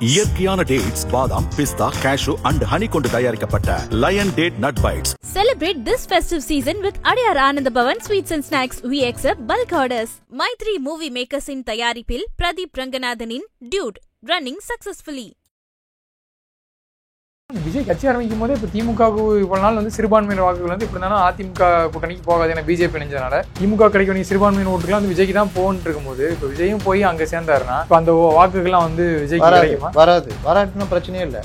இயற்கையான டேட்ஸ், பாதாம், பிஸ்தா, cashew and honey கொண்டு தயாரிக்கப்பட்ட lion date nut bites. Celebrate this festive season with Adiyar Anand Bhavan Sweets and Snacks. We accept bulk orders. Maitri Movie Makers in தயாரிப்பில் பிரதீப் ரங்கநாதனின் Dude running successfully. Vijay கட்சி ஆரம்பிக்கும் போதே இப்போ திமுகவுக்கு இவ்வளவு நாள் சிறுபான்மையினர் வாக்குகள் இப்படி இருந்தாலும் அதிமுக கூட்டணிக்கு போகாது, ஏன்னா பிஜேபி நினைஞ்சனால திமுக கிடைக்க வேண்டிய சிறுபான்மையினர் ஓட்டுகள் விஜய்க்கு தான் போகணுட்டு இருக்கும்போது இப்போ விஜயும் போய் அங்கே சேர்ந்தாருன்னா இப்போ அந்த வாக்குகள்லாம் விஜய்க்கு கிடைக்குமா? வராட்டுன்னா பிரச்சனையே இல்லை.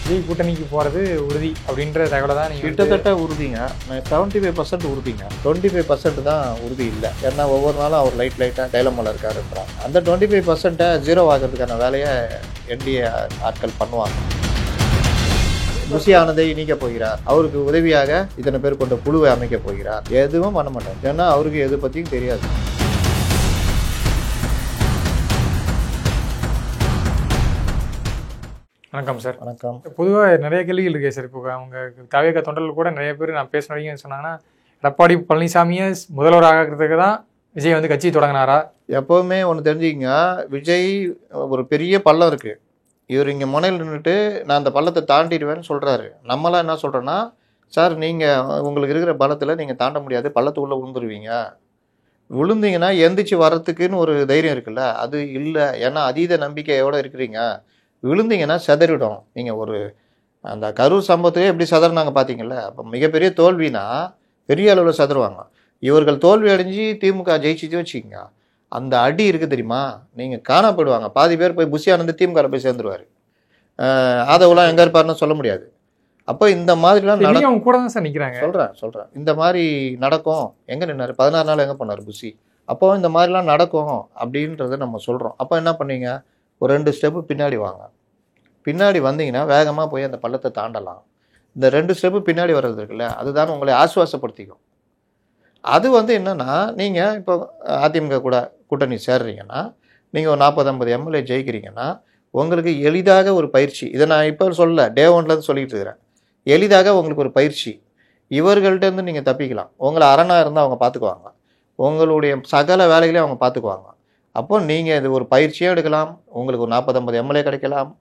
விஜய் கூட்டணிக்கு போகிறது உறுதி அப்படின்ற தகவலை தான் நீங்கள் கிட்டத்தட்ட உறுதிங்க. 75% உறுதிங்க, 25% தான் உறுதி இல்லை. ஏன்னா ஒவ்வொரு நாளும் அவர் லைட்டாக டைலமாவில் இருக்காருன்றாங்க. அந்த 25% ஜீரோ ஆகிறதுக்கான வேலையை என்டிஏ ஆட்கள் பண்ணுவாங்க. புசி ஆனந்தை நீக்க போகிறார், அவருக்கு உதவியாக இத்தனை பேர் கொண்ட குழுவை அமைக்க போகிறார், எதுவும் பண்ண மாட்டார். ஏன்னா அவருக்கு எது பற்றியும் தெரியாது. வணக்கம் சார். வணக்கம். பொதுவாக நிறைய கேள்விகள் இருக்கே சார். இப்போ அவங்க தவேக தொண்டர்கள் கூட நிறைய பேர் நான் பேசின வரைக்கும் சொன்னாங்கன்னா எடப்பாடி பழனிசாமியை முதல்வர் ஆகிறதுக்கு தான் விஜய் கட்சி தொடங்கினாரா? எப்போவுமே ஒன்று தெரிஞ்சுக்கிங்க, விஜய் ஒரு பெரிய பள்ளம் இருக்குது. இவர் இங்கே முனையில் நின்றுட்டு நான் அந்த பள்ளத்தை தாண்டிடுவேன்னு சொல்கிறாரு. நம்மளாம் என்ன சொல்கிறோன்னா, சார் நீங்கள் உங்களுக்கு இருக்கிற பலத்தில் நீங்கள் தாண்ட முடியாது, பள்ளத்துக்குள்ளே விழுந்துருவீங்க. விழுந்தீங்கன்னா எந்திரிச்சு வர்றதுக்குன்னு ஒரு தைரியம் இருக்குல்ல, அது இல்லை. ஏன்னா அதீத நம்பிக்கையோடு இருக்கிறீங்க. விழுந்தீங்கன்னா செதறிடும். நீங்கள் ஒரு அந்த கரூர் சம்பவத்திலே எப்படி செதறினாங்க பார்த்தீங்கல்ல, அப்போ மிகப்பெரிய தோல்வினா பெரிய அளவில் செதறுவாங்க. இவர்கள் தோல்வி அடைஞ்சு திமுக ஜெயிச்சுட்டு வச்சுக்கிங்க, அந்த அடி இருக்குது தெரியுமா, நீங்கள் காணப்படுவாங்க. பாதி பேர் போய் புசி ஆனந்த் திமுக போய் சேர்ந்துருவார். ஆதவெல்லாம் எங்கே இருப்பாருன்னு சொல்ல முடியாது. அப்போ இந்த மாதிரிலாம் நடக்கும் கூட தான் சார் நிற்கிறாங்க. சொல்கிறேன் இந்த மாதிரி நடக்கும். எங்கே நின்னார் 14 நாள் எங்கே பண்ணார் புசி? அப்போ இந்த மாதிரிலாம் நடக்கும் அப்படின்றத நம்ம சொல்கிறோம். அப்போ என்ன பண்ணீங்க, ஒரு 2 ஸ்டெப்பு பின்னாடி வாங்க. பின்னாடி வந்தீங்கன்னா வேகமாக போய் அந்த பள்ளத்தை தாண்டலாம். இந்த 2 ஸ்டெப்பு பின்னாடி வர்றது இருக்குல்ல, அதுதான் உங்களை ஆசுவாசப்படுத்திக்கும். அது என்னென்னா, நீங்கள் இப்போ அதிமுக கூட கூட்டணி சேர்றீங்கன்னா, நீங்கள் ஒரு 40-50 எம்எல்ஏ ஜெயிக்கிறீங்கன்னா, உங்களுக்கு எளிதாக ஒரு பயிற்சி. இதை நான் இப்போ சொல்ல டே 1லேருந்து சொல்லிகிட்டு இருக்கிறேன். எளிதாக உங்களுக்கு ஒரு பயிற்சி. இவர்கள்ட்டேருந்து நீங்கள் தப்பிக்கலாம். உங்களை அரணாக இருந்தால் அவங்க பார்த்துக்குவாங்க, உங்களுடைய சகல வேலைகளையும் அவங்க பார்த்துக்குவாங்க. அப்போ நீங்கள் இது ஒரு பயிற்சியாக எடுக்கலாம். உங்களுக்கு ஒரு 40-50 எம்எல்ஏ கிடைக்கலாம்.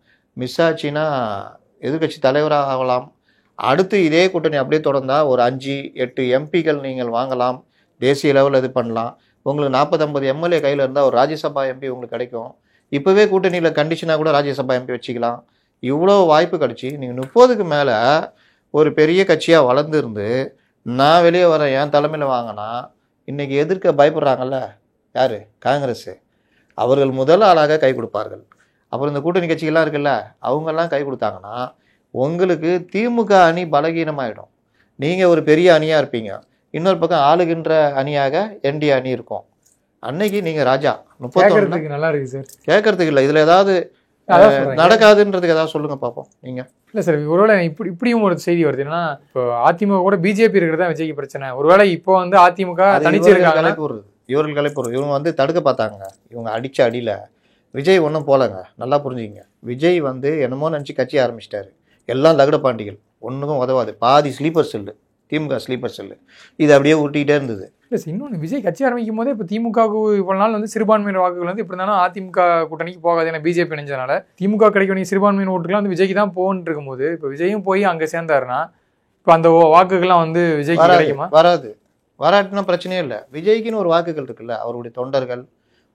மிஸ் ஆச்சுன்னா எதிர்கட்சி தலைவராக ஆகலாம். அடுத்து இதே கூட்டணி அப்படியே தொடர்ந்தால் ஒரு 5-8 எம்பிக்கள் நீங்கள் வாங்கலாம். தேசிய லெவலில் இது பண்ணலாம். உங்களுக்கு 40-50 எம்எல்ஏ கையில் இருந்தால் ஒரு ராஜ்யசபா எம்பி உங்களுக்கு கிடைக்கும். இப்போவே கூட்டணியில் கண்டிஷனாக கூட ராஜ்யசபா எம்பி வச்சுக்கலாம். இவ்வளோ வாய்ப்பு கிடச்சி நீங்கள் 30க்கு மேலே ஒரு பெரிய கட்சியாக வளர்ந்துருந்து நான் வெளியே வரேன் என் தலைமையில் வாங்கினா, இன்றைக்கி எதிர்க்க பயப்படுறாங்கல்ல யார்? காங்கிரஸ். அவர்கள் முதல் ஆளாக கை கொடுப்பார்கள். அப்புறம் இந்த கூட்டணி கட்சிகள்லாம் இருக்குல்ல, அவங்கெல்லாம் கை கொடுத்தாங்கன்னா உங்களுக்கு திமுக அணி பலகீனமாயிடும். நீங்கள் ஒரு பெரிய அணியாக இருப்பீங்க, இன்னொரு பக்கம் ஆளுகின்ற அணியாக என்டி அணி இருக்கும். அன்னைக்கு நீங்கள் ராஜா. 31 நல்லா இருக்கு சார். கேட்கறதுக்கு இல்லை, இதில் ஏதாவது நடக்காதுன்றதுக்கு ஏதாவது சொல்லுங்க பார்ப்போம். நீங்கள் இல்லை சார், ஒருவேளை இப்படியும் ஒரு செய்தி வருது. என்னன்னா, இப்போ அதிமுக கூட பிஜேபி இருக்கிறதா விஜய்க்கு பிரச்சனை. ஒருவேளை இப்போ அதிமுக தனிச்சு இருக்காங்க, இவர்கள் கலைப்பொருள் இவங்க தடுக்க பார்த்தாங்க. இவங்க அடித்த அடியில் விஜய் ஒன்றும் போலங்க. நல்லா புரிஞ்சுங்க, விஜய் என்னமோ நினச்சி கட்சி ஆரம்பிச்சிட்டாரு. எல்லாம் லகுட பாண்டிகள், ஒன்றுக்கும் உதவாது. பாதி ஸ்லீப்பர் செல்லு, திமுக ஸ்லீப்பர் செல்லு. இது அப்படியே ஊட்டிகிட்டே இருந்தது. இல்லை சார், இன்னொன்று விஜய் கட்சி ஆரம்பிக்கும் போதே இப்போ திமுகவுக்கு இவ்வளவு நாள் சிறுபான்மையினர் வாக்குகள் இப்படி இருந்தாலும் அதிமுக கூட்டணிக்கு போகாது, ஏன்னா பிஜேபி நினைஞ்சனால திமுக கிடைக்க வேண்டிய சிறுபான்மையினர் ஓட்டுகள் விஜய்க்கு தான் போகணுட்டு இருக்கும்போது இப்போ விஜயும் போய் அங்கே சேர்ந்தாருன்னா இப்போ அந்த வாக்குகள்லாம் விஜய்க்கு கிடைக்குமா? வராட்டுன்னா பிரச்சனையே இல்லை. விஜய்க்குன்னு ஒரு வாக்குகள் இருக்குல்ல, அவருடைய தொண்டர்கள்,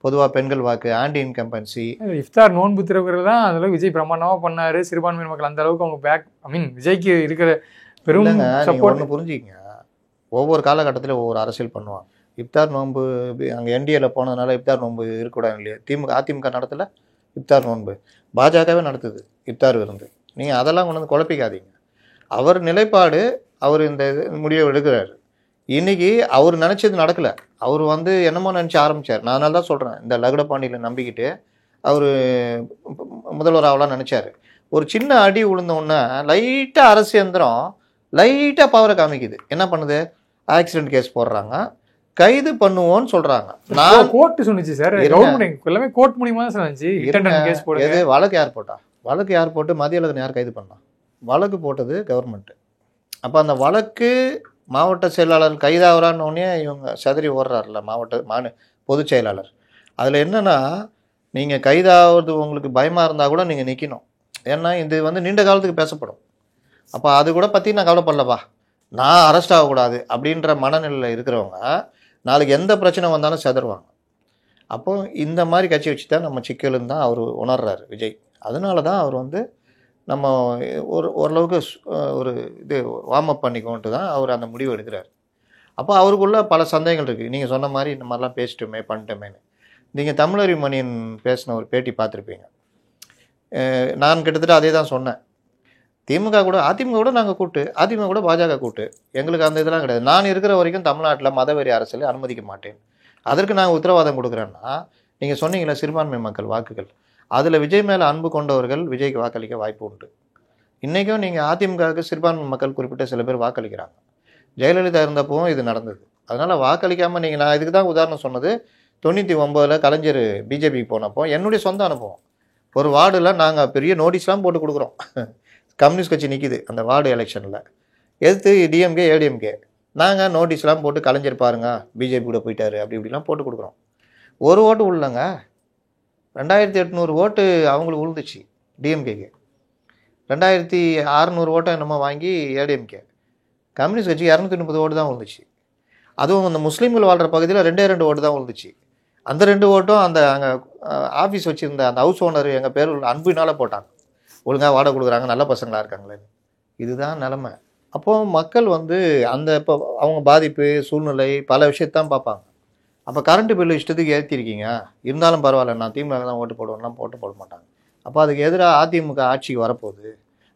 பொதுவாக பெண்கள் வாக்கு, ஆன்டி இன்கம்பன்சி. இஃப்தார் நோன்பு திறக்கிறது தான் அந்த விஜய் பிரமாண்டமாக பண்ணாரு. சிறுபான்மையினர் மக்கள் அந்த அளவுக்கு அவங்க விஜய்க்கு இருக்கிற பெரும் ஒன்று புரிஞ்சுக்கிங்க. ஒவ்வொரு காலகட்டத்தில் ஒவ்வொரு அரசியல் பண்ணுவாங்க. இஃப்தார் நோன்பு அங்கே என்டிஏல போனதுனால இஃப்தார் நோன்பு இருக்கக்கூடாது இல்லையா? அதிமுக நடத்தல இஃப்தார் நோன்பு, பாஜகவே நடத்துது இஃப்தார் விருந்து. நீங்கள் அதெல்லாம் கொண்டு குழப்பிக்காதீங்க. அவர் நிலைப்பாடு, அவர் இந்த முடிவை எடுக்கிறாரு. இன்னைக்கு அவர் நினச்சது நடக்கலை. அவர் என்னமோ நினச்சி ஆரம்பித்தார். நான் அதனால தான் சொல்கிறேன், இந்த லகுட பாண்டியில் நம்பிக்கிட்டு அவர் முதல்வர் ஆகலாம்னு நினச்சார். ஒரு சின்ன அடி விழுந்தோடனே லைட்டாக அரசு எந்திரம் லைட்டாக பவரை காமிக்குது. என்ன பண்ணுது? ஆக்சிடென்ட் கேஸ் போடுறாங்க, கைது பண்ணுவோன்னு சொல்கிறாங்க. நான் கோர்ட்டு சொன்னிச்சு சார், எல்லாமே கோர்ட் மூலியமாக தான் சொன்னிச்சு. கேஸ் போடுது. எது வழக்கு யார் போட்டா? வழக்கு யார் போட்டு மதியழகன் யார் கைது பண்ணா? வழக்கு போட்டது கவர்மெண்ட்டு. அப்போ அந்த வழக்கு மாவட்ட செயலாளர் கைதாகிறான்னொடனே இவங்க சதறி ஓடுறாருல மாவட்ட பொதுச் செயலாளர். அதில் என்னென்னா, நீங்கள் கைதாவது உங்களுக்கு பயமாக இருந்தால் கூட நீங்கள் நிற்கணும். ஏன்னா இது வந்து நீண்ட காலத்துக்கு பேசப்படும். அப்போ அது கூட பற்றி நான் கவலைப்படலப்பா, நான் அரெஸ்ட் ஆகக்கூடாது அப்படின்ற மனநிலையில் இருக்கிறவங்க நாளைக்கு எந்த பிரச்சனை வந்தாலும் செதறுவாங்க. அப்போ இந்த மாதிரி கட்சி வச்சு தான் நம்ம சிக்கலுன்னு தான் அவர் உணர்றாரு விஜய். அதனால தான் அவர் வந்து நம்ம ஓரளவுக்கு ஒரு இது வார்ம் அப் பண்ணிக்கோன்ட்டு தான் அவர் அந்த முடிவு எடுக்கிறார். அப்போ அவருக்குள்ள பல சந்தேகங்கள் இருக்குது. நீங்கள் சொன்ன மாதிரி இந்த மாதிரிலாம் பேசிட்டோமே பண்ணிட்டோமேன்னு. நீங்கள் தமிழறி மணியன் பேசின ஒரு பேட்டி பார்த்துருப்பீங்க. நான் கிட்டத்தட்ட அதே தான் சொன்னேன். திமுக கூட அதிமுக கூட நாங்கள் கூட்டு, அதிமுக கூட பாஜக கூட்டு, எங்களுக்கு அந்த இதெல்லாம் கிடையாது. நான் இருக்கிற வரைக்கும் தமிழ்நாட்டில் மதவெறி அரசியலை அனுமதிக்க மாட்டேன். அதற்கு நாங்கள் உத்தரவாதம் கொடுக்குறேன்னா, நீங்கள் சொன்னீங்களே சிறுபான்மை மக்கள் வாக்குகள், அதில் விஜய் மேலே அன்பு கொண்டவர்கள் விஜய்க்கு வாக்களிக்க வாய்ப்பு உண்டு. இன்றைக்கும் நீங்கள் அதிமுகவுக்கு சிறுபான்மை மக்கள் குறிப்பிட்ட சில பேர் வாக்களிக்கிறாங்க. ஜெயலலிதா இருந்தப்பவும் இது நடந்தது. அதனால் வாக்களிக்காமல் நீங்கள், நான் இதுக்கு தான் உதாரணம் சொன்னது, 99 கலைஞர் பிஜேபிக்கு போனப்போ என்னுடைய சொந்த அனுபவம். ஒரு வார்டில் நாங்கள் பெரிய நோட்டீஸ்லாம் போட்டு கொடுக்குறோம். கம்யூனிஸ்ட் கட்சி நிற்கிது அந்த வார்டு எலெக்ஷனில், எதிர்த்து டிஎம்கே ஏடிஎம்கே, நாங்கள் நோட்டீஸ்லாம் போட்டு கலைஞர் பாருங்க பிஜேபி கூட போயிட்டாரு அப்படி இப்படிலாம் போட்டு கொடுக்குறோம். ஒரு ஓட்டு உள்ளங்க, 2800 ஓட்டு அவங்களுக்கு விழுந்துச்சு டிஎம்கேக்கு, 2600 ஓட்டை என்னமோ வாங்கி ஏடிஎம்கே. கம்யூனிஸ்ட் கட்சி 230 ஓட்டு தான் விழுந்துச்சு. அதுவும் அந்த முஸ்லீம்கள் வாழ்கிற பகுதியில் 2 ஓட்டு தான் விழுந்துச்சு. அந்த 2 ஓட்டும் அந்த அங்கே ஆஃபீஸ் வச்சுருந்த அந்த ஹவுஸ் ஓனர் எங்கள் பேர் அன்பினால் போட்டாங்க. ஒழுங்காக வாடகை கொடுக்குறாங்க, நல்ல பசங்களாக இருக்காங்களேன்னு. இதுதான் நிலமை. அப்போது மக்கள் வந்து அந்த இப்போ அவங்க பாதிப்பு சூழ்நிலை பல விஷயத்தான் பார்ப்பாங்க. அப்போ கரண்ட்டு பில்லு இஷ்டத்துக்கு ஏற்றிருக்கீங்க, இருந்தாலும் பரவாயில்ல நான் திமுக தான் ஓட்டு போடுவோம்லாம் போட மாட்டாங்க. அப்போ அதுக்கு எதிராக அதிமுக ஆட்சிக்கு வரப்போகுது,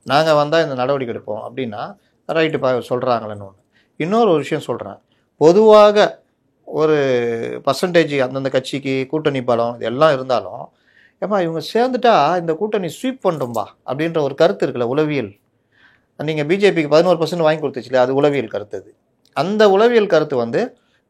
நாங்கள் வந்தால் இந்த நடவடிக்கை எடுப்போம் அப்படின்னா ரைட்டு சொல்கிறாங்களேன்னு ஒன்று. இன்னொரு விஷயம் சொல்கிறேன், பொதுவாக ஒரு பர்சன்டேஜ் அந்தந்த கட்சிக்கு கூட்டணி பலம் இதெல்லாம் இருந்தாலும், ஏப்பா இவங்க சேர்ந்துட்டா இந்த கூட்டணி ஸ்வீப் பண்ணும்பா அப்படின்ற ஒரு கருத்து இருக்குல்ல, உளவியல். நீங்கள் பிஜேபிக்கு 11% வாங்கி கொடுத்துச்சுல, அது உளவியல் கருத்து. அது அந்த உளவியல் கருத்து வந்து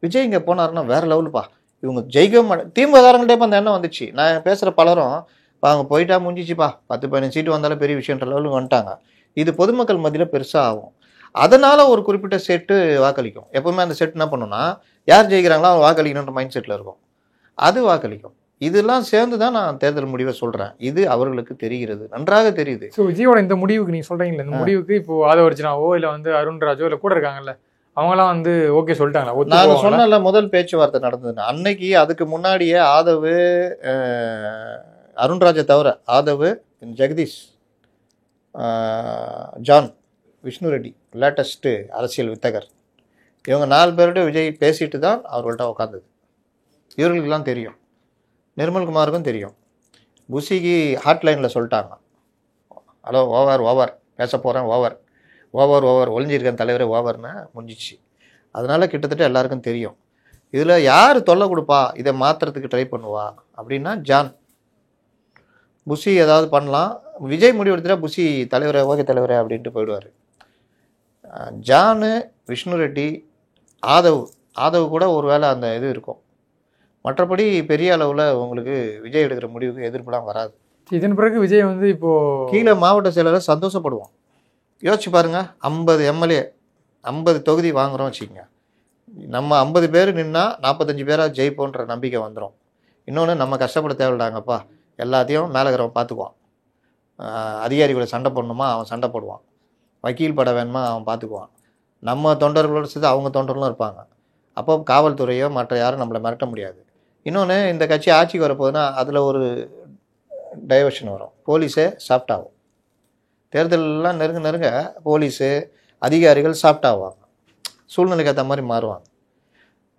விஜய் இங்கே போனாருன்னா வேறு லெவலுப்பா, இவங்க ஜெயிக்க திமுககாரங்கள்டே அந்த எண்ணம் வந்துச்சு. நான் பேசுகிற பலரும் அவங்க போயிட்டா முடிஞ்சிச்சுப்பா, 10-15 சீட்டு வந்தாலும் பெரிய விஷயன்ற லெவலுக்கு வந்துட்டாங்க. இது பொதுமக்கள் மத்தியில் பெருசாக ஆகும். அதனால் ஒரு குறிப்பிட்ட செட்டு வாக்களிக்கும். எப்போவுமே அந்த செட் என்ன பண்ணுன்னா, யார் ஜெயிக்கிறாங்களோ அவங்க வாக்களிக்கணுன்ற மைண்ட் செட்டில் இருக்கும், அது வாக்களிக்கும். இதெல்லாம் சேர்ந்து தான் நான் தேர்தல் முடிவை சொல்கிறேன். இது அவர்களுக்கு தெரிகிறது, நன்றாக தெரியுது. ஸோ விஜயோட இந்த முடிவுக்கு நீங்கள் சொல்கிறீங்களா, இந்த முடிவுக்கு இப்போ ஆதவர்ஜனாவோ இல்லை வந்து அருண்ராஜோ இல்லை கூட இருக்காங்கல்ல, அவங்களாம் வந்து ஓகே சொல்லிட்டாங்களா? நான் சொன்னல முதல் பேச்சுவார்த்தை நடந்ததுன்னு, அன்னைக்கு அதுக்கு முன்னாடியே ஆதவ், அருண்ராஜை தவிர ஆதவ், ஜெகதீஷ், ஜான், விஷ்ணு ரெட்டி, லேட்டஸ்ட்டு அரசியல் வித்தகர், இவங்க 4 பேர்கிட்ட விஜய் பேசிட்டு தான் அவர்கள்ட்ட உட்காந்தது. இவர்களுக்கெல்லாம் தெரியும், நிர்மல்குமாருக்கும் தெரியும். புசிக்கு ஹாட்லைனில் சொல்லிட்டாங்க, ஹலோ ஓவர் பேச போகிறேன், ஓவர் ஒளிஞ்சிருக்கேன் தலைவரே ஓவர்னு முடிஞ்சிச்சு. அதனால் கிட்டத்தட்ட எல்லாருக்கும் தெரியும். இதில் யார் தொல்லை கொடுப்பா, இதை மாற்றுறதுக்கு ட்ரை பண்ணுவா அப்படின்னா ஜான். புசி ஏதாவது பண்ணலாம், விஜய் முடிவு எடுத்துட்டா புசி தலைவரே ஓகே தலைவரே அப்படின்ட்டு போயிடுவார். ஜானு, விஷ்ணு ரெட்டி, ஆதவ் கூட ஒரு வேளை அந்த இது இருக்கும். மற்றபடி பெரிய அளவில் உங்களுக்கு விஜய் எடுக்கிற முடிவுக்கு எதிர்ப்புலாம் வராது. இதன் பிறகு விஜய் வந்து இப்போது கீழே மாவட்ட செயலரை சந்தோஷப்படுவோம். யோசிச்சு பாருங்கள், 50 எம்எல்ஏ 50 தொகுதி வாங்குகிறோம் வச்சுக்கோங்க. நம்ம 50 பேர் நின்னா 45 பேராக ஜெயிப்போன்ற நம்பிக்கை வந்துடும். இன்னொன்று, நம்ம கஷ்டப்பட தேவையில்லைங்கப்பா, எல்லாத்தையும் மேலகிறவன் பார்த்துக்குவான். அதிகாரிகளை சண்டை போடணுமா அவன் சண்டை போடுவான், வக்கீல் பட வேணுமா அவன் பார்த்துக்குவான். நம்ம தொண்டர்களோடு சேர்த்து அவங்க தொண்டர்களும் இருப்பாங்க. அப்போ காவல்துறையோ மற்ற யாரும் நம்மளை மிரட்ட முடியாது. இன்னொன்று, இந்த கட்சி ஆட்சிக்கு வரப்போகுதுன்னா அதில் ஒரு டைவர்ஷன் வரும், போலீஸே சாஃப்ட் ஆகும். தேர்தலெலாம் நெருங்க போலீஸு அதிகாரிகள் சாஃப்ட் ஆவாங்க, சூழ்நிலைக்கு ஏற்ற மாதிரி மாறுவாங்க.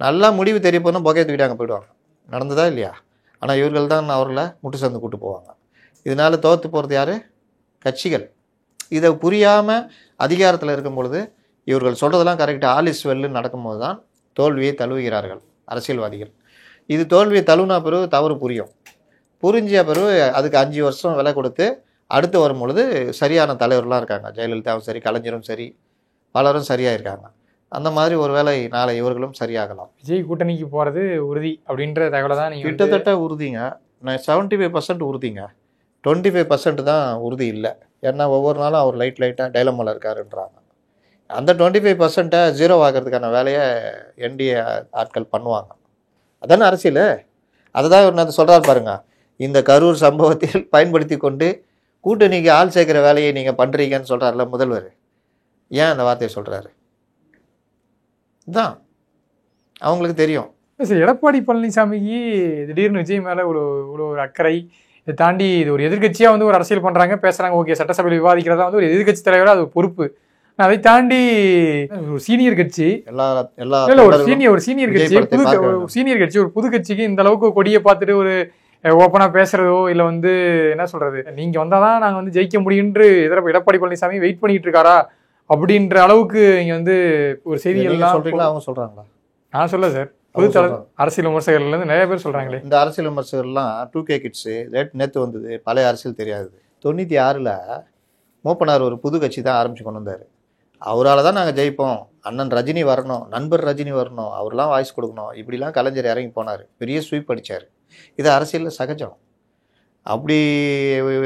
நல்லா முடிவு தெரிய போனால் புகையை தூக்கிட்டு அங்கே போயிடுவாங்க. நடந்ததா இல்லையா? ஆனால் இவர்கள் தான் அவர்களை முட்டு சந்து கூட்டு போவாங்க. இதனால் தோற்று போகிறது யார்? கட்சிகள். இதை புரியாமல் அதிகாரத்தில் இருக்கும் பொழுது இவர்கள் சொல்கிறதெல்லாம் கரெக்டாக ஆலிஸ் வெல்லு நடக்கும்போது தான் தோல்வியை தழுவுகிறார்கள் அரசியல்வாதிகள். இது தோல்வியை தழுவினா பிறகு தவறு புரியும். புரிஞ்ச பிறகு அதுக்கு 5 வருஷம் விலை கொடுத்து அடுத்து வரும் பொழுது சரியான தலைவர்களாக இருக்காங்க. ஜெயலலிதாவும் சரி, கலைஞரும் சரி, பலரும் சரியாக இருக்காங்க. அந்த மாதிரி ஒரு வேளை நாளை இவர்களும் சரியாகலாம். விஜய் கூட்டணிக்கு போகிறது உறுதி அப்படின்ற தகவலை தான் நீங்கள் கிட்டத்தட்ட உறுதிங்க. நான் 75% உறுதிங்க, 25% தான் உறுதி இல்லை. ஏன்னா ஒவ்வொரு நாளும் அவர் லைட்டாக டைலமாவில் இருக்காருன்றாங்க. அந்த 25% ஜீரோ ஆகிறதுக்கான வேலையை என்டிஏ ஆட்கள் பண்ணுவாங்க. அதானே அரசியல். அதை தான் இவர் நான் சொல்கிறார் பாருங்க, இந்த கரூர் சம்பவத்தில் பயன்படுத்தி கொண்டு கூட்டணிக்கு ஆள் சேர்க்கிற வேலையை நீங்கள் பண்ணுறீங்கன்னு சொல்கிறார்ல முதல்வர். ஏன் அந்த வார்த்தையை சொல்கிறாரு? தான் அவங்களுக்கு தெரியும். சார், எடப்பாடி பழனிசாமிக்கு திடீர்னு விஜய் மேலே இவ்வளோ ஒரு அக்கறை, இதை தாண்டி இது ஒரு எதிர்கட்சியாக வந்து ஒரு அரசியல் பண்ணுறாங்க, பேசுகிறாங்க, ஓகே, சட்டசபையில் விவாதிக்கிறதா வந்து ஒரு எதிர்கட்சி தலைவராக அது பொறுப்பு. அதை தாண்டி ஒரு சீனியர் கட்சி, ஒரு சீனியர் கட்சி ஒரு புது கட்சிக்கு இந்த அளவுக்கு கொடியை பார்த்துட்டு ஒரு ஓப்பனாக பேசுறதோ இல்லை வந்து என்ன சொல்றது, நீங்கள் வந்தால் தான் நாங்கள் வந்து ஜெயிக்க முடியுன்று எடப்பாடி பழனிசாமி வெயிட் பண்ணிட்டு இருக்காரா அப்படின்ற அளவுக்கு இங்கே வந்து ஒரு செய்திகள்லாம் சொல்றீங்களா? அவங்க சொல்கிறாங்களா? நான் சொல்ல சார், அரசியல் விமர்சகர்கள் இருந்து நிறைய பேர் சொல்றாங்களே. இந்த அரசியல் விமர்சகர்லாம் 2K கிட்ஸு நேற்று வந்தது, பழைய அரசியல் தெரியாது. 96ல் மூப்பனார் ஒரு புது கட்சி தான் ஆரம்பிச்சு கொண்டு வந்தார். அவரால் தான் நாங்கள் ஜெயிப்போம், அண்ணன் ரஜினி வரணும், நண்பர் ரஜினி வரணும், அவர்லாம் வாய்ஸ் கொடுக்கணும், இப்படிலாம் கலைஞர் இறங்கி போனார், பெரிய ஸ்வீப் அடித்தார். இது அரசியலில் சகஜம். அப்படி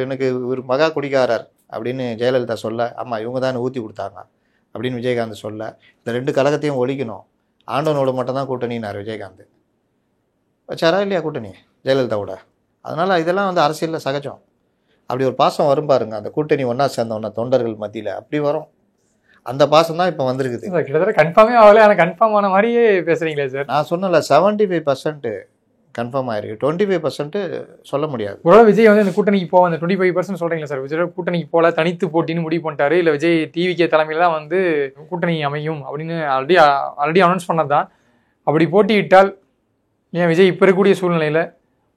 எனக்கு ஒரு மகா குடிக்காரர் அப்படின்னு ஜெயலலிதா சொல்ல, ஆமாம் இவங்க தான் ஊற்றி கொடுத்தாங்க அப்படின்னு விஜயகாந்த் சொல்ல, இந்த 2 கழகத்தையும் ஒழிக்கணும், ஆண்டவனோட மட்டும் தான் கூட்டணினார் விஜயகாந்த். வச்சாரா இல்லையா கூட்டணி ஜெயலலிதாவோட? அதனால் இதெல்லாம் வந்து அரசியலில் சகஜம். அப்படி ஒரு பாசம் வரும் பாருங்க, அந்த கூட்டணி ஒன்றா சேர்ந்தோன்னா தொண்டர்கள் மத்தியில் அப்படி வரும். அந்த பாசம் தான் இப்போ வந்திருக்குது. கிட்டத்தட்ட கன்ஃபார்மே ஆகலை, ஆனால் கன்ஃபார்ம் ஆன மாதிரியே பேசுகிறீங்களே சார். நான் சொன்னல 75% கன்ஃபார்ம் ஆயிருக்கு, 25% சொல்ல முடியாது. ஒருவேளை விஜய் வந்து இந்த கூட்டணிக்கு போக அந்த 25% சொல்கிறீங்களா சார்? விஜய் கூட்டணிக்கு போல தனித்து போட்டின்னு முடிவு பண்ணிட்டாரு, இல்லை விஜய் டிவிகே தலைமையில் தான் வந்து கூட்டணி அமையும் அப்படின்னு ஆல்ரெடி அனௌன்ஸ் பண்ணது தான். அப்படி போட்டியிட்டால் ஏன் விஜய் இப்போ இருக்கக்கூடிய சூழ்நிலையில்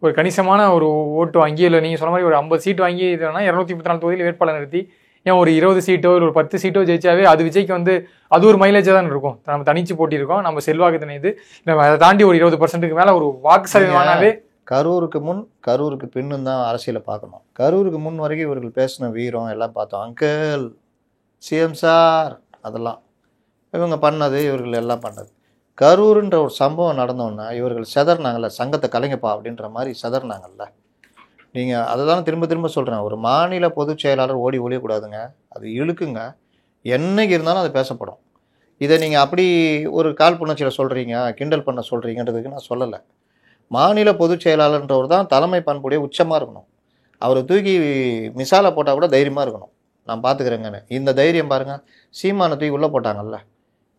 ஒரு கணிசமான ஒரு ஓட்டு வாங்கி, இல்லை நீங்கள் சொன்ன மாதிரி ஒரு 50 சீட் வாங்கி இதுனா 234 தொகுதியில் வேட்பாளர் நிறுத்தி ஏன் ஒரு 20 சீட்டோ இல்லை ஒரு 10 சீட்டோ ஜெயிச்சாவே அது விஜய்க்கு வந்து அது ஒரு மைலேஜாக தான் இருக்கும். நம்ம தனிச்சு போட்டி இருக்கோம், நம்ம செல்வாக்கு தனியுது, நம்ம அதை தாண்டி ஒரு 20%க்கு மேலே ஒரு வாக்கு சதவீதமானாவே. கரூருக்கு முன் கரூருக்கு பின்னும் தான் அரசியலை பார்க்கணும். கரூருக்கு முன் வரைக்கும் இவர்கள் பேசின வீரம் எல்லாம் பார்த்தோம், அங்கிள் சிஎம் சார் அதெல்லாம் இவங்க பண்ணது, இவர்கள் எல்லாம் பண்ணது. கரூருன்ற ஒரு சம்பவம் நடந்தோன்னா இவர்கள் செதறினாங்கல்ல, சங்கத்தை கலைங்கப்பா அப்படின்ற மாதிரி செதறினாங்கல்ல. நீங்கள் அதை தான் திரும்ப திரும்ப சொல்கிறேன், ஒரு மாநில பொதுச் செயலாளர் ஓடி ஒழியக்கூடாதுங்க, அது இழுக்குங்க, என்னைக்கு இருந்தாலும் அது பேசப்படும். இதை நீங்கள் அப்படி ஒரு காழ்ப்புணர்ச்சியில் சொல்கிறீங்க, கிண்டல் பண்ண சொல்கிறீங்கன்றதுக்கு நான் சொல்லலை. மாநில பொதுச் செயலாளர்ன்றவர் தான் தலைமை பண்புடைய உச்சமாக இருக்கணும். அவரை தூக்கி மிசாலை போட்டால் கூட தைரியமாக இருக்கணும், நான் பார்த்துக்கிறேங்கன்னு. இந்த தைரியம் பாருங்கள், சீமானை தூக்கி உள்ளே போட்டாங்கல்ல,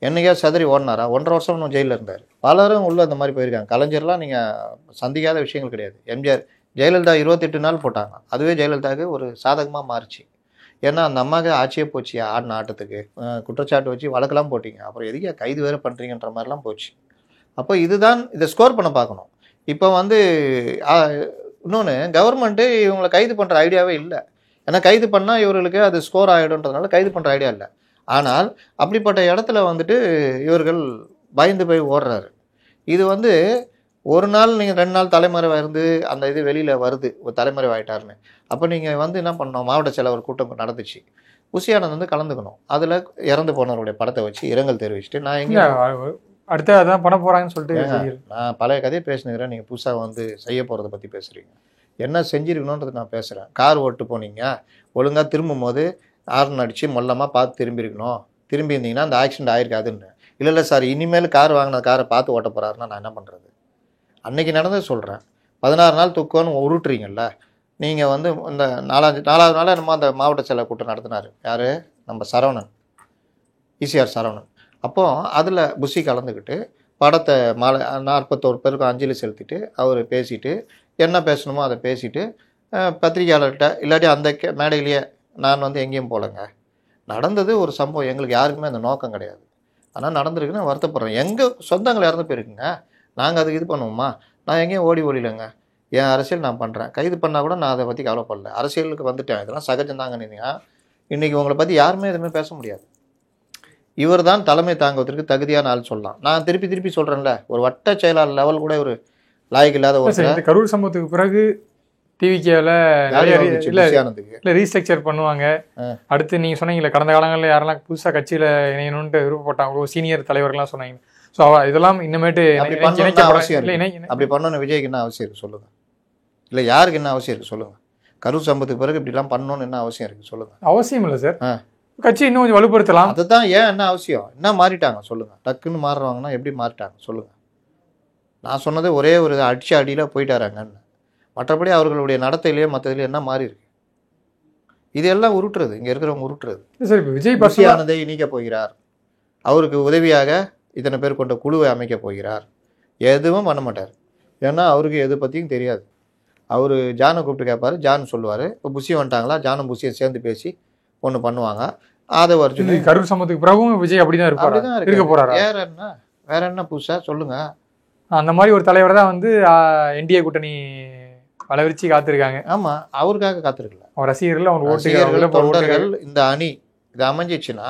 என்னைக்கா சதறி ஓடினாரா? 1.5 வருஷம் இன்னும் ஜெயிலில் இருந்தார். பலரும் உள்ளே அந்த மாதிரி போயிருக்காங்க. கலைஞர்லாம் நீங்கள் சந்திக்காத விஷயங்கள் கிடையாது. எம்ஜிஆர் ஜெயலலிதா 28 நாள் போட்டாங்க, அதுவே ஜெயலலிதாவுக்கு ஒரு சாதகமாக மாறிச்சு. ஏன்னா அந்த அம்மாவுக்கு ஆட்சியே போச்சு, ஆடின ஆட்டத்துக்கு குற்றச்சாட்டு வச்சு வழக்கெல்லாம் போட்டிங்க, அப்புறம் எதுக்கே கைது வேறு பண்ணுறீங்கன்ற மாதிரிலாம் போச்சு. அப்போ இதுதான் இதை ஸ்கோர் பண்ண பார்க்கணும். இப்போ வந்து இன்னொன்று, கவர்மெண்ட்டு இவங்களை கைது பண்ணுற ஐடியாவே இல்லை. ஏன்னா கைது பண்ணால் இவர்களுக்கு அது ஸ்கோர் ஆகிடும்ன்றதுனால கைது பண்ணுற ஐடியா இல்லை. ஆனால் அப்படிப்பட்ட இடத்துல வந்துட்டு இவர்கள் பயந்து போய் ஓடுறாரு. இது வந்து ஒரு நாள் நீங்கள் 2 நாள் தலைமறைவாக இருந்து அந்த இது வெளியில் வருது, ஒரு தலைமறைவாயிட்டாருன்னு. அப்போ நீங்கள் வந்து என்ன பண்ணணும், மாவட்ட செயலாளர் கூட்டம் நடந்துச்சு, உசியானந்த் வந்து கலந்துக்கணும். அதில் இறந்து போனவருடைய படத்தை வச்சு இரங்கல் தெரிவிச்சுட்டு நான் எங்கே அடுத்து அதான் பண்ண போகிறாங்கன்னு சொல்லிட்டு நான் பழைய கதையை பேசினுக்கிறேன். நீங்கள் புதுசாக வந்து செய்ய போகிறத பற்றி பேசுகிறீங்க, என்ன செஞ்சுருக்கணுன்றது நான் பேசுகிறேன். கார் ஓட்டு போனீங்க, ஒழுங்காக திரும்பும் போது ஹார்ன் அடித்து மொல்லமாக பார்த்து திரும்பியிருக்கணும், திரும்பி இருந்தீங்கன்னா அந்த ஆக்சிடென்ட் ஆகிருக்காதுன்னு. இல்லை சார், இனிமேல் கார் வாங்கின காரை பார்த்து ஓட்ட போகிறாருன்னா நான் என்ன பண்ணுறது? அன்றைக்கி நடந்தது சொல்கிறேன். 16 நாள் தூக்கம்னு உருட்டுறீங்கல்ல நீங்கள். வந்து இந்த 4வது நாள் நம்ம அந்த மாவட்ட செயலர் கூட்டம் நடத்தினார் யார், நம்ம சரவணன், ஈசிஆர் சரவணன். அப்போது அதில் புஷி கலந்துக்கிட்டு படத்தை 41 பேருக்கு அஞ்சலி செலுத்திட்டு அவர் பேசிட்டு என்ன பேசணுமோ அதை பேசிட்டு பத்திரிகையாளர்கிட்ட இல்லாட்டி அந்த மேடையிலேயே நான் வந்து எங்கேயும் போகலைங்க, நடந்தது ஒரு சம்பவம், எங்களுக்கு யாருக்குமே அந்த நோக்கம் கிடையாது, ஆனால் நடந்திருக்குன்னு வருத்தப்படுறேன், எங்கள் சொந்தங்கள் இறந்து போயிருக்குங்க, நாங்கள் அதுக்கு இது பண்ணுவோமா, நான் எங்கேயும் ஓடிலைங்க, என் அரசியல் நான் பண்ணுறேன், கைது பண்ணால் கூட நான் அதை பற்றி கவலைப்படல, அரசியலுக்கு வந்துட்டேன், இதெல்லாம் சகஜம்தாங்க. நீங்கள் இன்றைக்கி உங்களை பற்றி யாருமே எதுவுமே பேச முடியாது. இவர் தான் தலைமை தாங்குவதற்கு தகுதியான ஆள் சொல்லலாம். நான் திருப்பி சொல்கிறேன்ல, ஒரு வட்ட செயலாளர் லெவல் கூட ஒரு லாய்க்கு இல்லாத ஒரு கரூர் சம்பவத்துக்கு பிறகு டிவிகேவில் இல்லை ரீஸ்ட்ரக்சர் பண்ணுவாங்க. அடுத்து நீங்கள் சொன்னீங்களே கடந்த காலங்களில் யாரெல்லாம் புதுசாக கட்சியில் இணையணுன்ட்டு விருப்பப்பட்டாங்களோ சீனியர் தலைவர்கள்லாம் சொன்னாங்க. ஸோ இதெல்லாம் இன்னமேட்டு அப்படி பண்ணணும். விஜய்க்கு என்ன அவசியம் இருக்குது சொல்லுங்கள், இல்லை யாருக்கு என்ன அவசியம் இருக்குது சொல்லுங்கள்? கரூர் சம்பவத்துக்கு பிறகு இப்படிலாம் பண்ணணும்னு என்ன அவசியம் இருக்குது சொல்லுங்கள்? அவசியம் இல்லை சார், கட்சி இன்னும் கொஞ்சம் வலுப்படுத்தலாம். அதுதான் ஏன் என்ன அவசியம், என்ன மாறிட்டாங்க சொல்லுங்கள்? டக்குன்னு மாறுறாங்கன்னா எப்படி மாறிட்டாங்க சொல்லுங்கள்? நான் சொன்னது ஒரே ஒரு அடியில் போயிட்டாராங்கன்னு. மற்றபடி அவர்களுடைய நடத்தையிலேயே மற்றதுலேயே என்ன மாறி இருக்கு? இதெல்லாம் உருட்டுறது, இங்கே இருக்கிறவங்க உருட்டுறது. சரி, இப்போ விஜய் பசியானதை நீக்க போகிறார், அவருக்கு உதவியாக இத்தனை பேர் கொண்ட குழுவை அமைக்க போகிறார், எதுவும் பண்ண மாட்டார். ஏன்னா அவருக்கு எது பற்றியும் தெரியாது. அவர் ஜானை கூப்பிட்டு கேட்பாரு, ஜான் சொல்லுவார். இப்போ புஷி வந்துட்டாங்களா, ஜானும் புஷியை சேர்ந்து பேசி ஒன்று பண்ணுவாங்க. அதை வரைச்சு கரூர் சம்பவத்துக்கு பிறகும் விஜய் அப்படிதான் இருக்க போறாரு. வேற என்ன புதுசா சொல்லுங்க? அந்த மாதிரி ஒரு தலைவரை தான் வந்து என்டிஏ கூட்டணி வளர்ச்சி காத்திருக்காங்க. ஆமா, அவருக்காக காத்திருக்கல. அவர் ரசிகர்கள், அவங்க ஓட்டுகள், தொண்டர்கள், இந்த அணி இது அமைஞ்சிச்சுன்னா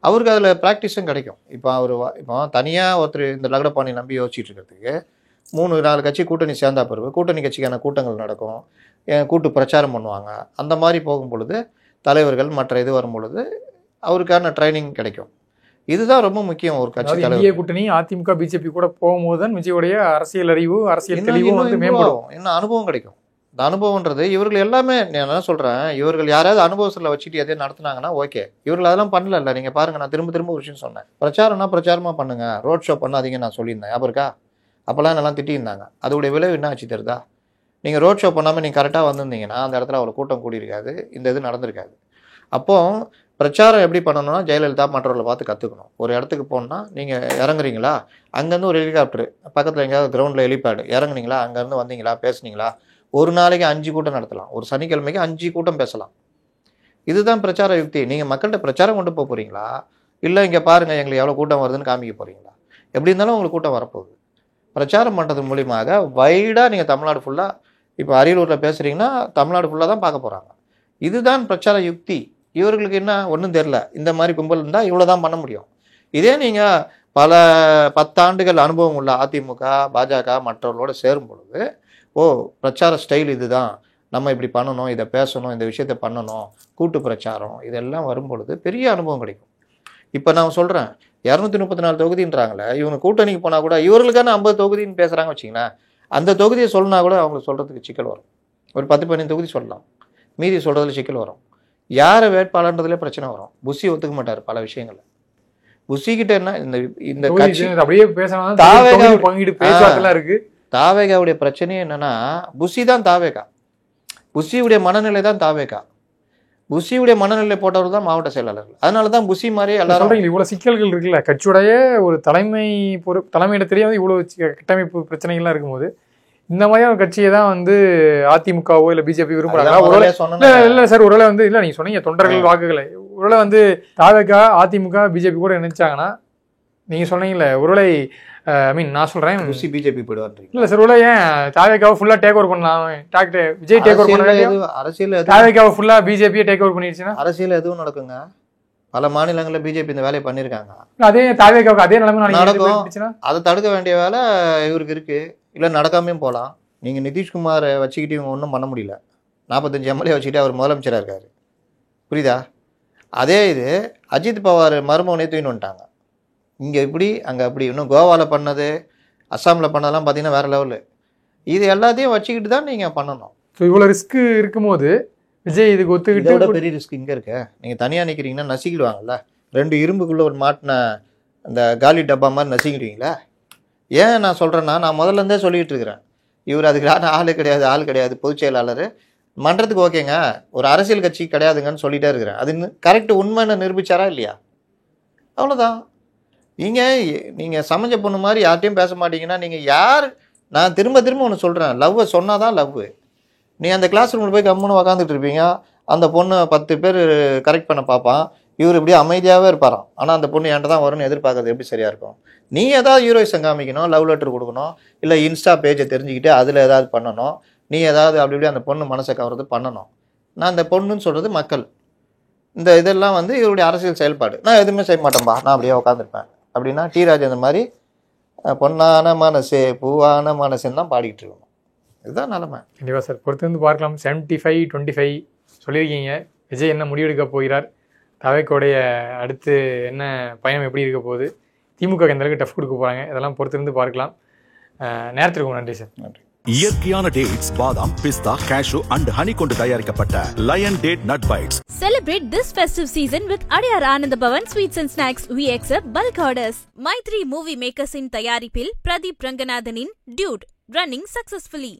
அவருக்கு அதில் ப்ராக்டிஸும் கிடைக்கும். இப்போ தனியாக ஒருத்தர் இந்த லகடபாணி நம்பி யோசிச்சுட்டு இருக்கிறதுக்கு 3-4 கட்சி கூட்டணி சேர்ந்தா பிறகு கூட்டணி கட்சிக்கான கூட்டங்கள் நடக்கும், கூட்டு பிரச்சாரம் பண்ணுவாங்க. அந்த மாதிரி போகும் பொழுது தலைவர்கள் மற்ற இது வரும் பொழுது அவருக்கான ட்ரைனிங் கிடைக்கும். இதுதான் ரொம்ப முக்கியம். ஒரு கட்சி தலைவர் கூட்டணி அதிமுக பிஜேபி கூட போகும்போது தான் விஜயோடைய அரசியல் அறிவு, அரசியல் தெளிவு வந்து மேம்படும். இன்னும் அனுபவம் கிடைக்கும். இந்த அனுபவம்ன்றது இவர்கள் எல்லாமே, நான் என்ன சொல்கிறேன், இவர்கள் யாராவது அனுபவத்தில் வச்சுட்டு எதையும் நடத்துனாங்கன்னா ஓகே. இவர்கள் அதெல்லாம் பண்ணல. நீங்கள் பாருங்கள், நான் திரும்ப ஒரு விஷயம் சொன்னேன். பிரச்சாரம்னா பிரச்சாரமாக பண்ணுங்க, ரோட் ஷோ பண்ணாதீங்க நான் சொல்லியிருந்தேன். ஞாபகம் இருக்கா? அப்போல்லாம் நல்லா திட்டியிருந்தாங்க. அதோடைய விளைவு என்ன ஆச்சு தெரியுதா? நீங்கள் ரோட் ஷோ பண்ணாமல் நீங்கள் கரெக்டாக வந்திருந்தீங்கன்னா அந்த இடத்துல அவ்வளோ கூட்டம் கூடியிருக்காது, இந்த இது நடந்திருக்காது. அப்போது பிரச்சாரம் எப்படி பண்ணணும்னா ஜெயலலிதா மற்றவர்களை பார்த்து கற்றுக்கணும். ஒரு இடத்துக்கு போனால் நீங்கள் இறங்குறீங்களா, அங்கேருந்து ஒரு ஹெலிகாப்டர் பக்கத்தில் எங்கேயாவது கிரவுண்டில் ஹெலிபேடு இறங்குனீங்களா, அங்கேருந்து வந்தீங்களா, பேசுனீங்களா, ஒரு நாளைக்கு 5 கூட்டம் நடத்தலாம், ஒரு சனிக்கிழமைக்கு 5 கூட்டம் பேசலாம். இதுதான் பிரச்சார யுக்தி. நீங்கள் மக்கள்கிட்ட பிரச்சாரம் கொண்டு போக போகிறீங்களா, இல்லை இங்கே பாருங்கள் எங்களுக்கு எவ்வளோ கூட்டம் வருதுன்னு காமிக்க போகிறீங்களா? எப்படி இருந்தாலும் உங்களுக்கு கூட்டம் வரப்போகுது. பிரச்சாரம் பண்ணுறது மூலியமாக வைடாக நீங்கள் தமிழ்நாடு ஃபுல்லாக, இப்போ அரியலூரில் பேசுகிறீங்கன்னா தமிழ்நாடு ஃபுல்லாக தான் பார்க்க போகிறாங்க. இதுதான் பிரச்சார யுக்தி. இவர்களுக்கு என்ன ஒன்றும் தெரில. இந்த மாதிரி கும்பல் இருந்தால் இவ்வளோ தான் பண்ண முடியும். இதே நீங்கள் பல 10 ஆண்டுகள் அனுபவம் உள்ள அதிமுக, பாஜக மற்றவர்களோடு சேரும் பொழுது, ஓ பிரச்சார ஸ்டைல் இதுதான், நம்ம இப்படி பண்ணணும், இதை பேசணும், இந்த விஷயத்தை பண்ணணும், கூட்டு பிரச்சாரம், இதெல்லாம் வரும் பொழுது பெரிய அனுபவம் கிடைக்கும். இப்போ நான் சொல்கிறேன், 234 தொகுதின்றாங்களே, இவங்க கூட்டணிக்கு போனால் கூட இவர்களுக்கான 50 தொகுதின்னு பேசுகிறாங்க வச்சிங்களேன், அந்த தொகுதியை சொல்லினா கூட அவங்களுக்கு சொல்கிறதுக்கு சிக்கல் வரும். ஒரு 10-15 தொகுதி சொல்லலாம், மீதி சொல்கிறதுல சிக்கல் வரும். யாரை வேட்பாளர்ன்றதுல பிரச்சனை வரும். புஷி ஒத்துக்க மாட்டார் பல விஷயங்கள். புஷிக்கிட்ட என்ன இந்த கட்சி அப்படியே பேசணும், தாவேகாவுடைய பிரச்சனையே என்னன்னா, புஷி தான் தாவேகா, புஷியுடைய மனநிலை தான் தாவேகா, புஷியுடைய மனநிலை போட்டவர் தான் மாவட்ட செயலாளர்கள். அதனால தான் புஷி மாதிரி எல்லாரும் இவ்வளவு சிக்கல்கள் இருக்குல்ல. கட்சியுடைய ஒரு தலைமையிடத்திலேயே வந்து இவ்வளவு கட்டமைப்பு பிரச்சனைகள்லாம் இருக்கும்போது இந்த மாதிரியான கட்சியை தான் வந்து அதிமுகவோ இல்லை பிஜேபி விரும்புறாங்க. இல்லை சார், ஒருவேளை வந்து இல்லை நீங்க சொன்னீங்க தொண்டர்கள் வாக்குகளை, ஒருவேளை வந்து தாவேகா அதிமுக பிஜேபி கூட நினைச்சாங்கன்னா, நீங்க சொன்னீங்கல்ல ஒருவேளை நான் சொல்றேன் பிஜேபி போயிடுவார். இல்ல சார், ஒருவேளை ஏன் தாவேகாவை ஃபுல்லா டேக் ஓவர் பண்ணலாம், விஜய் டேக் ஓவர் பண்ண அரசியல் தாவேகாவை ஃபுல்லா பிஜேபியை டேக் ஓவர் பண்ணிடுச்சுன்னா அரசியல் எதுவும் நடக்குங்க. பல மாநிலங்களில் பிஜேபி இந்த வேலையை பண்ணியிருக்காங்க. அதே தாவேகாவுக்கு அதே நிலைமை நடக்கும். அதை தடுக்க வேண்டிய வேலை இவருக்கு இருக்கு. இல்லை நடக்காமையும் போகலாம். நீங்கள் நிதிஷ்குமாரை வச்சுக்கிட்டு இவங்க ஒன்றும் பண்ண முடியல. 45 எம்எல்ஏ வச்சுக்கிட்டு அவர் முதலமைச்சராக இருக்காரு. புரியுதா? அதே இது அஜித் பவார் மருமகனே தூக்கின்னு வந்துட்டாங்க. இங்கே இப்படி அங்கே அப்படி. இன்னும் கோவாவில் பண்ணது, அஸ்ஸாமில் பண்ணதெல்லாம் பார்த்தீங்கன்னா வேறு லெவலு. இது எல்லாத்தையும் வச்சுக்கிட்டு தான் நீங்கள் பண்ணணும். ஸோ இவ்வளோ ரிஸ்க் இருக்கும்போது விஜய் இதுக்கு ஒத்துக்கிட்டு பெரிய ரிஸ்க் இங்கே இருக்கு. நீங்கள் தனியாக நிற்கிறீங்கன்னா நசிக்கிடுவாங்கல்ல. 2 இரும்புக்குள்ளே ஒரு மாட்டின அந்த காலி டப்பா மாதிரி நசிக்கிடுவீங்களா? ஏன் நான் சொல்கிறேன்னா, நான் முதல்லேருந்தே சொல்லிகிட்டு இருக்கிறேன், இவர் அதுக்கான ஆள் கிடையாது பொதுச் செயலாளர் மன்றத்துக்கு ஓகேங்க, ஒரு அரசியல் கட்சி கிடையாதுங்கன்னு சொல்லிகிட்டே இருக்கிறேன். அது கரெக்டு, உண்மைன்னு நிரூபிச்சாரா இல்லையா? அவ்வளோதான். நீங்கள் சமைஞ்ச பொண்ணு மாதிரி யார்ட்டையும் பேச மாட்டீங்கன்னா நீங்கள் யார்? நான் திரும்ப ஒன்று சொல்கிறேன், லவ்வை சொன்னால் தான் லவ். நீ அந்த கிளாஸ் ரூமில் போய் கம்முன்னு உக்காந்துட்டு இருப்பீங்க, அந்த பொண்ணு 10 பேர் கரெக்ட் பண்ண பார்ப்பான், இவர் இப்படி அமைதியாகவே இருப்பாராம். ஆனால் அந்த பொண்ணு என்கிட்ட தான் வரும்னு எதிர்பார்க்கறது எப்படி சரியாக இருக்கும்? நீ ஏதாவது ஹீரோயிசம் காமிக்கணும், லவ் லெட்டர் கொடுக்கணும், இல்லை இன்ஸ்டா பேஜை தெரிஞ்சுக்கிட்டு அதில் ஏதாவது பண்ணணும், நீ ஏதாவது அப்படி அந்த பொண்ணு மனசை கவர்றது பண்ணணும். நான் அந்த பொண்ணுன்னு சொல்கிறது மக்கள். இந்த இதெல்லாம் வந்து இவருடைய அரசியல் செயல்பாடு. நான் எதுவுமே செய்ய மாட்டேன்பா, நான் அப்படியே உட்காந்துருப்பேன் அப்படின்னா டி ராஜேந்திர மாதிரி பொன்னான மனசே பூவான மனசுன்னு தான் பாடிக்கிட்டு இருக்கணும். இதுதான் நிலைமை. கண்டிப்பாக சார், பொறுத்து வந்து பார்க்கலாம். 75-25 சொல்லியிருக்கீங்க. விஜய் என்ன முடிவெடுக்க போகிறார், தவைக்கோடைய அடுத்து என்ன பயணம் எப்படி இருக்க போகுது, திமுக எந்த அளவுக்கு டஃப் கொடுக்க போகிறாங்க, இதெல்லாம் பொறுத்திருந்து பார்க்கலாம். நேரத்திற்கு நன்றி சார். நன்றி. இயற்கையான டேட்ஸ், பாதாம், பிஸ்தா, கேஷு அண்ட் ஹனி கொண்டு தயாரிக்கப்பட்ட lion date nut bites. Celebrate this festive season with Adiyar Anand Bhavan Sweets and Snacks. We accept bulk orders. Maitri Movie Makers in தயாரிப்பில் பிரதீப் ரங்கநாதனின் டியூட் ரன்னிங் சக்சஸ்ஃபுல்லி.